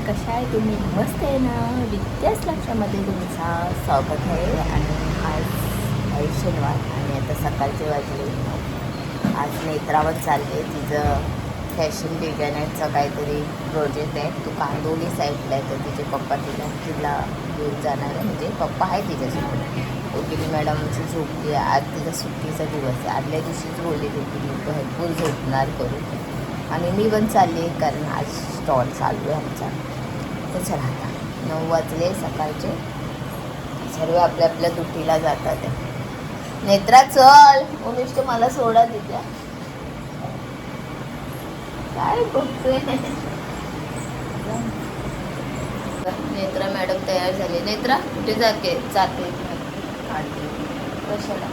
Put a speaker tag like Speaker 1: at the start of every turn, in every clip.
Speaker 1: कशा आहे तुम्ही? मस्त आहे ना? विद्याच लक्षामध्ये तुमचं स्वागत आहे. आणि आज शनिवार आणि आता सकाळचे वाजले 9. आज नेत्रावर चालले. तिचं फॅशन डिझायनरचा काहीतरी प्रोजेक्ट आहे. तो कांदोली साईडला आहे. तर तिचे पप्पा तिला घेऊन जाणार आहे. म्हणजे पप्पा आहे तिच्यासोबत. ओके मॅडमची झोपली. आज तिचा सुट्टीचा दिवस आहे. आदल्या दिवशीच बोलली होती मी भरपूर झोपणार करून. आणि मी पण चालली आहे कारण आज स्टॉल चालू आहे आमचा. तर चला आता 9 वाजले सकाळचे. सर्व आपल्या आपल्या दुटीला जातात. नेत्रा चल, उमिष्ट मला सोडा तिच्या. काय बघतोय? नेत्रा मॅडम तयार झाली. नेत्रा कुठे जाते? कशाला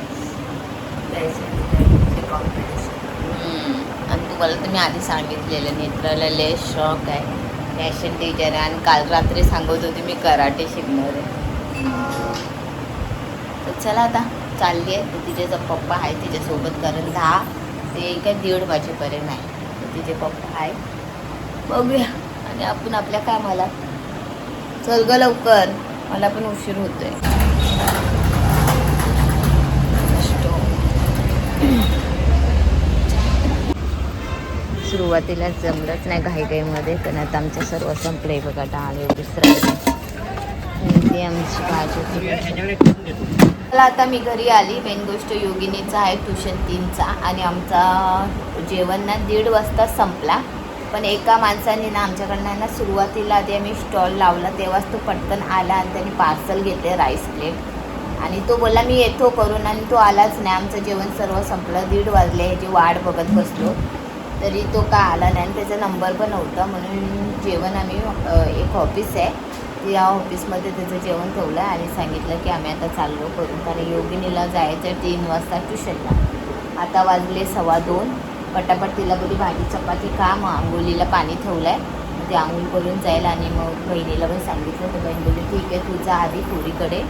Speaker 1: कॉम्पिटिशन. आणि तुम्हाला तर मी आधी सांगितलेलं नेत्राला लय शॉक आहे फॅशन डिझायनर. आणि काल रात्री सांगत होती मी कराटे शिकणार आहे. तर चला आता चालली आहे. तर तिचे जर पप्पा आहे तिच्यासोबत कारण 10 ते 1:30 वाजेपर्यंत आहे. तर तिचे पप्पा आहे. बघूया आणि आपण आपल्या कामाला. चल ग लवकर, मला पण उशीर होतोय. सुरुवातीला जमलंच नाही घाईघाईमध्ये. पण आता आमचं सर्व संपलंय बघा. डाळ एवढीच राहिली. ती आमची भाजी. मला आता मी घरी आली. मेन गोष्ट योगिनीचा आहे ट्युशन 3चा. आणि आमचा जेवण ना 1:30 वाजता संपला. पण एका माणसाने ना आमच्याकडनं ना सुरुवातीला आधी आम्ही स्टॉल लावला तेव्हाच तो पटकन आला आणि त्यांनी पार्सल घेतले राईस प्लेट. आणि तो बोलला मी येतो करून. आणि तो आलाच नाही. आमचं जेवण सर्व संपलं. 1:30 वाजले. ह्याची वाट बघत बसलो तरी तो का आला नाही. आणि त्याचा नंबर पण नव्हता. म्हणून जेवण आम्ही एक ऑफिस आहे या ऑफिसमध्ये त्याचं जेवण ठेवलं आणि सांगितलं की आम्ही आता चाललो करून. कारण योगिनीला जायचं 3 वाजता ट्युशनला. आता वाजले 2:15. पटापट तिला बोली भाजी चपाती खा. मग आंघोळीला पाणी ठेवलं आहे. मग ते आंघोळ करून जाईल. आणि मग बहिणीला पण सांगितलं. तर बहीण बोलली ठीक आहे तुझं आधी पोरीकडे.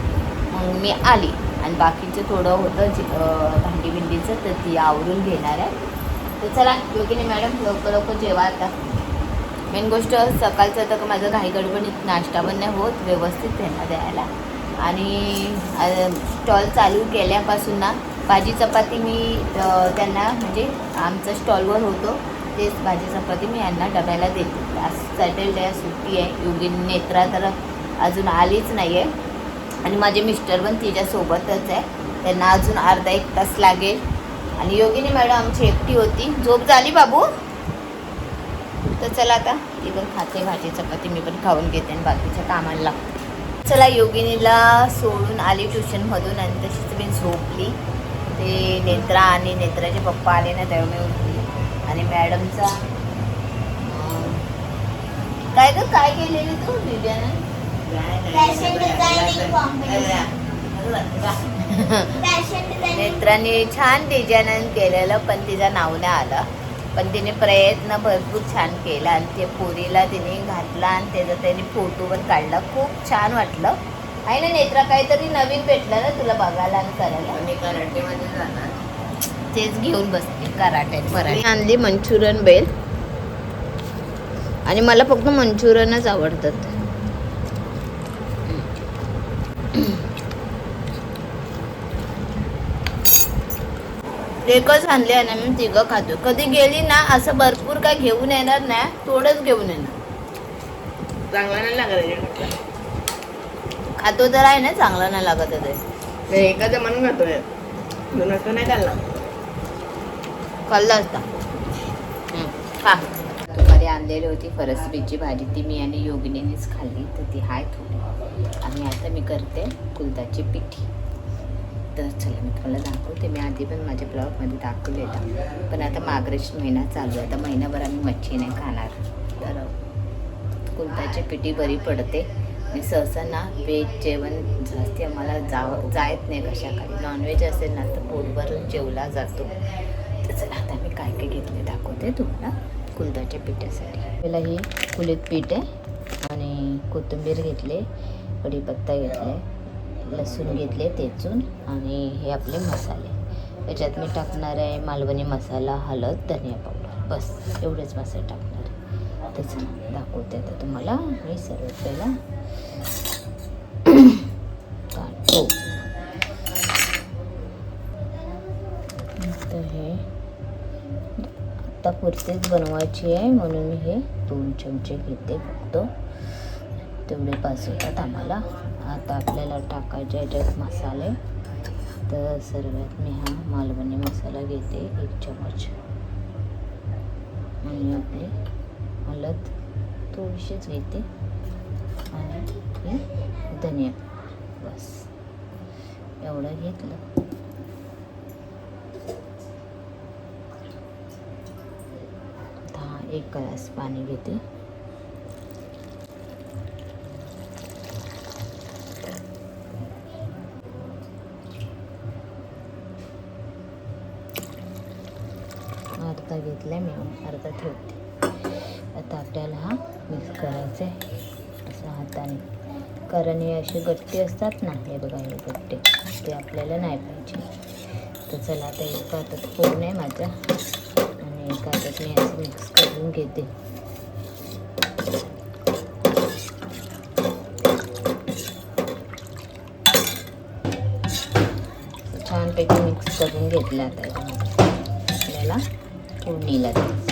Speaker 1: मग मी आली आणि बाकीचं थोडं होतं भांडी बिंडीचं तर ती आवरून घेणार आहे. तर चला योगिनी मॅडम लवकर लवकर जेवा आता. मेन गोष्ट सकाळचं तर माझं घाई गडबडीत नाश्ता पण नाही होत व्यवस्थित त्यांना द्यायला. आणि स्टॉल चालू केल्यापासून ना भाजी चपाती मी त्यांना म्हणजे आमचं स्टॉलवर होतो तेच भाजी चपाती मी यांना डब्याला देते. आज सॅटरडे सुट्टी आहे. योगिनी नेत्रा तर अजून आलीच नाही आहे. आणि माझे मिस्टर पण तिच्यासोबतच आहे. त्यांना अजून अर्धा 1 तास लागेल. आणि योगिनी मॅडम आमची एकटी होती. झोप झाली बाबू? तर चला आता ती पण खाते भाजी चपाती. मी पण खाऊन घेते आणि बाकीच्या कामाला लागते. चला योगिनीला सोडून आली ट्युशनमधून आणि तशीच मी झोपली. ते नेत्रा आणि नेत्राचे पप्पा आले ना तेव्हा मी उठली. आणि मॅडमचा काय ग काय केलेली तू डिझायनर? नेत्राने छान डिझायनर केलेलं पण तिचं नाव नाही आलं. पण तिने प्रयत्न भरपूर छान केला. आणि ते पोरीला तिने घातला आणि त्याचा त्याने फोटो पण काढला. खूप छान वाटलं आहे ना नेत्रा? काहीतरी नवीन भेटलं ना तुला बघायला आणि करायला? मी कराटेमध्ये जाणार तेच घेऊन बसते. कराटे पराठी आणली मंचुरियन बेल. आणि मला फक्त मंचुरियनच आवडतात. एकच आणले आणि मी 3 खातो. कधी गेली ना असं भरपूर काय घेऊन येणार नाही. थोडंच घेऊन येणार.
Speaker 2: चांगला नाही लागत.
Speaker 1: खातो तर आहे ना चांगला नाही लागत ते.
Speaker 2: एकाचं म्हणून खातोय. दोन नाही खाल्ला.
Speaker 1: खाल्ला असता. खा. दुपारी आणलेली होती फरसबीची भाजी. ती मी आणि योगिनीनेच खाल्ली. तर ती आहे थोडी. आणि आता मी करते कुलदाची पिठी. तर चला मी तुम्हाला दाखवते. मी आधी पण माझ्या ब्लॉगमध्ये दाखवलेलं. पण आता मार्गशीर्ष महिना चालू आहे. आता महिनाभर आम्ही मच्छी नाही खाणार. तर कुलदाची पिठी बरी पडते. आणि सहसा ना व्हेज जेवण जास्ती आम्हाला जायत नाही कशाकाळी. नॉनव्हेज असेल ना तर पोटभर जेवला जातो. तर चला आता मी काय काय घेतले दाखवते तुम्हाला कुलदाच्या पिठासाठी. पहिला ही कुलीत पीठ आहे. आणि कोथिंबीर घेतले, कढीपत्ता घेतले, लसूण घेतले ठेचून. आणि हे आपले मसाले. याच्यात मी टाकणार आहे मालवणी मसाला, हळद, धनिया पावडर. बस एवढेच मसाले टाकणार. तेच दाखवते आता तुम्हाला मी सर्वात पहिला काढतो. तर हे आता पुरतेच बनवायची आहे म्हणून मी हे 2 चमचे घेते फक्त, तेवढे पास होतात आम्हाला. आता आपल्याला टाकायचे याच्यात मसाले. तर सर्वात मी हा मालवणी मसाला घेते 1 चमच आणि आपली हळद थोडीशीच घेते आणि हे धनिया, बस एवढं घेतलं. आता 1 ग्लास पाणी घेते. अर्धा घेतला मी, अर्धा ठेवते. आता आपल्याला हा मिक्स करायचा आहे असं हाताने, कारण हे असे गट्टे असतात ना, हे बघा हे गट्टे, ते आपल्याला नाही पाहिजे. तर चला आता एका हातात पूर्ण आहे माझा आणि एका हातात मी असं मिक्स करून घेते. छानपैकी मिक्स करून घेतलं. आता आपल्याला फोडणीला द्यायचं.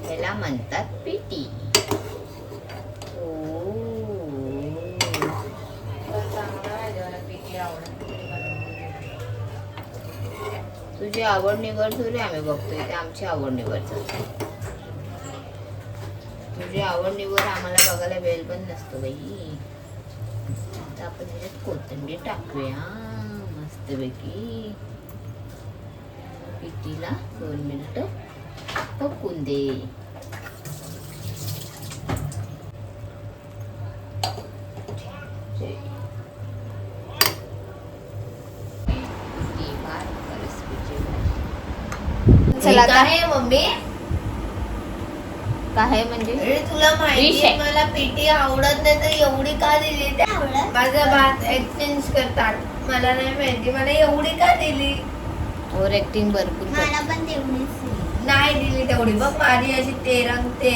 Speaker 1: त्याला म्हणतात पिटी. तुझी आवड निवड थोडी आम्ही बघतोय, ते आमची आवड निवड चालते. तुझी आवड निवड आम्हाला बघायला वेळ पण नसतो बाई. आता आपण त्याच्यात कोथिंबीर टाकूया मस्तपैकी. पिटीला 2 मिनिटं पकून दे. चला काय मम्मी, काय म्हणजे
Speaker 2: तुला माहिती आहे मला पीटी आवडत नाही तर एवढी का दिली? माझा भात एक्सचेंज करतात, मला नाही माहिती मला एवढी का दिली.
Speaker 1: ओव्हर ऍक्टिंग भरपूर
Speaker 3: मला पण तेवढीच
Speaker 2: नाही दिली तेवढी. बघ माझी अशी तेरंगते.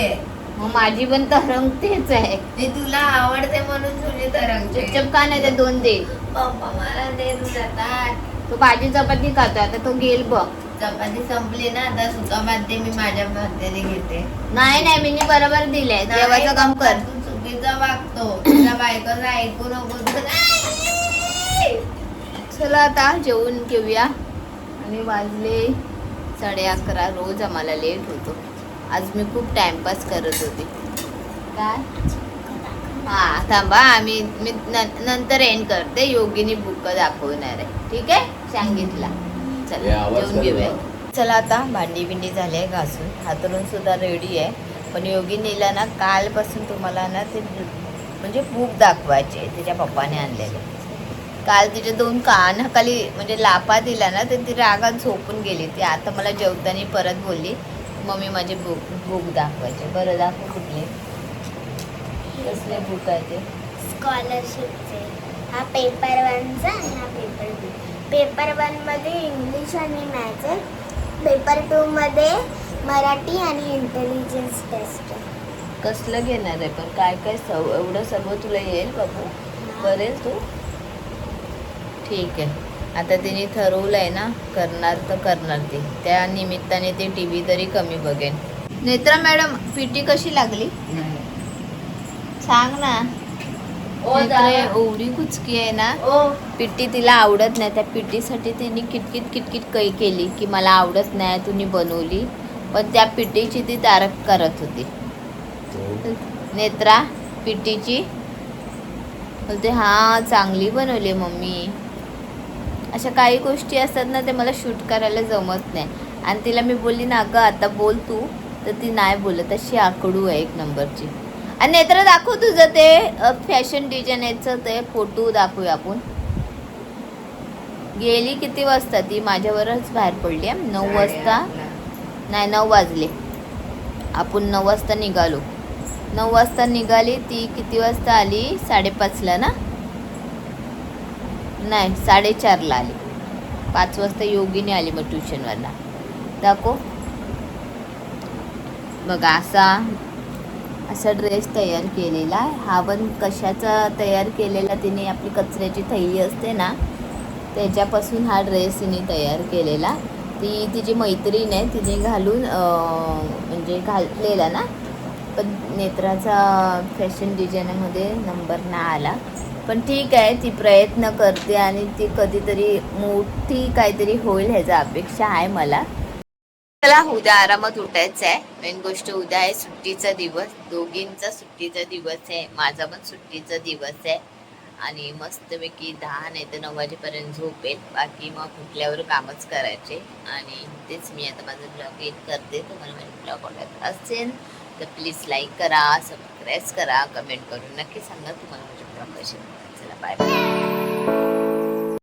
Speaker 1: मग माझी पण तरंगतेच आहे.
Speaker 2: ते तुला आवडते म्हणून तुझी तरंगते.
Speaker 1: चुपचाप का नाही, ते 2 दे.
Speaker 2: पप्पा मला दे जातात.
Speaker 1: तो भाजी चपाती खातो आता, तो गेल बघ.
Speaker 2: चपाती संपली ना, आता सुका भात दे, मी माझ्या भात्याने घेते.
Speaker 1: नाही मी बरोबर दिले. जेवायचं काम कर.
Speaker 2: तू चुकीचा वागतो, तुझ्या बायकोचं ऐकू नको.
Speaker 1: चला आता जेवून घेऊया. आणि वाजले 11:30. रोज आम्हाला लेट होतो. आज मी खूप टाइमपास करत होते. काय हा थांबा, मी नंतर एंड करते. योगिनी बुक दाखवणार आहे, ठीक आहे, सांगितला. चला जेवून घेऊया. चला आता भांडी बिंडी झाली घासून, हातरून सुद्धा रेडी आहे. पण योगिनीला ना कालपासून तुम्हाला ना ते म्हणजे बुक दाखवायचे, तिच्या पप्पाने आणलेले. काल तिच्या 2 कानाखाली म्हणजे लापा दिला ना, तर ती रागात झोपून गेली. ती आता मला जेवताना परत बोलली, मम्मी माझे बुक दाखवायचे. बरं दाखव, कुठले कसले बुक आहे ते?
Speaker 3: स्कॉलरशिपचे. हा पेपर 1चा आणि हा पेपर 2. पेपर 1 मध्ये इंग्लिश आणि मॅथ्स आहे. पेपर 2 मध्ये मराठी आणि इंटेलिजन्स टेस्ट आहे.
Speaker 1: कसलं घेणार आहे पण? काय काय एवढं सर्व तुला येईल बाबू? करेल तू? ठीक आहे. आता तिने ठरवलं आहे ना करणार तर करणार ती. त्या निमित्ताने ती टी व्ही तरी कमी बघेन. नेत्रा मॅडम, पीटी कशी लागली सांग ना. नेत्रा एवढी कुचकी आहे ना, पीटी तिला आवडत नाही. त्या पीटीसाठी तिने किटकिट काही केली की मला आवडत नाही, तुम्ही बनवली. पण त्या पीटीची ती तारक करत होती. नेत्रा पीटीची बोलते हां चांगली बनवली मम्मी. अशा काही गोष्टी असतात ना, ते मला शूट करायला जमत नाही. आणि तिला मी बोलली ना अगं आता बोल तू, तर ती नाही बोलत. अशी आकडू आहे 1 नंबरची. आणि नेत्र दाखव तुझं ते फॅशन डिझायनरचं ते फोटो दाखवूया आपण. गेली किती वाजता? ती माझ्यावरच बाहेर पडली आहे. 9 वाजता नाही, 9 वाजले. आपण 9 वाजता निघालो. 9 वाजता निघाली ती. किती वाजता आली? 5:30ला ना? नाही, 4:30ला आली. 5 वाजता योगिनी आली मग ट्युशनवरला. दाखव बघा, असा ड्रेस तयार केलेला. हा पण कशाचा तयार केलेला तिने? आपली कचऱ्याची थैली असते ना, त्याच्यापासून हा ड्रेस तिने तयार केलेला. ती तिची मैत्रीण आहे, तिने घालून म्हणजे घातलेला ना. पण नेत्राचा फॅशन डिझायनरमध्ये नंबर नाही आला. पण ठीक आहे, ती प्रयत्न करते आणि ती कधीतरी मोठी काहीतरी होईल ह्याचा अपेक्षा आहे मला. चला, उद्या आरामात उठायचं आहे. मेन गोष्ट उद्या आहे सुट्टीचा दिवस. दोघींचा सुट्टीचा दिवस आहे, माझा पण सुट्टीचा दिवस आहे. आणि मस्तपैकी 10 नाही तर 9 वाजेपर्यंत झोपेल. बाकी मग उठल्यावर कामच करायचे. आणि तेच मी आता माझं ब्लॉग एड करते. तुम्हाला माझे ब्लॉग आवडत असेल तर प्लीज लाईक करा, सबस्क्राईब करा, कमेंट करून नक्की सांगा तुम्हाला माझे ब्लॉग कसे. चला बाय बाय.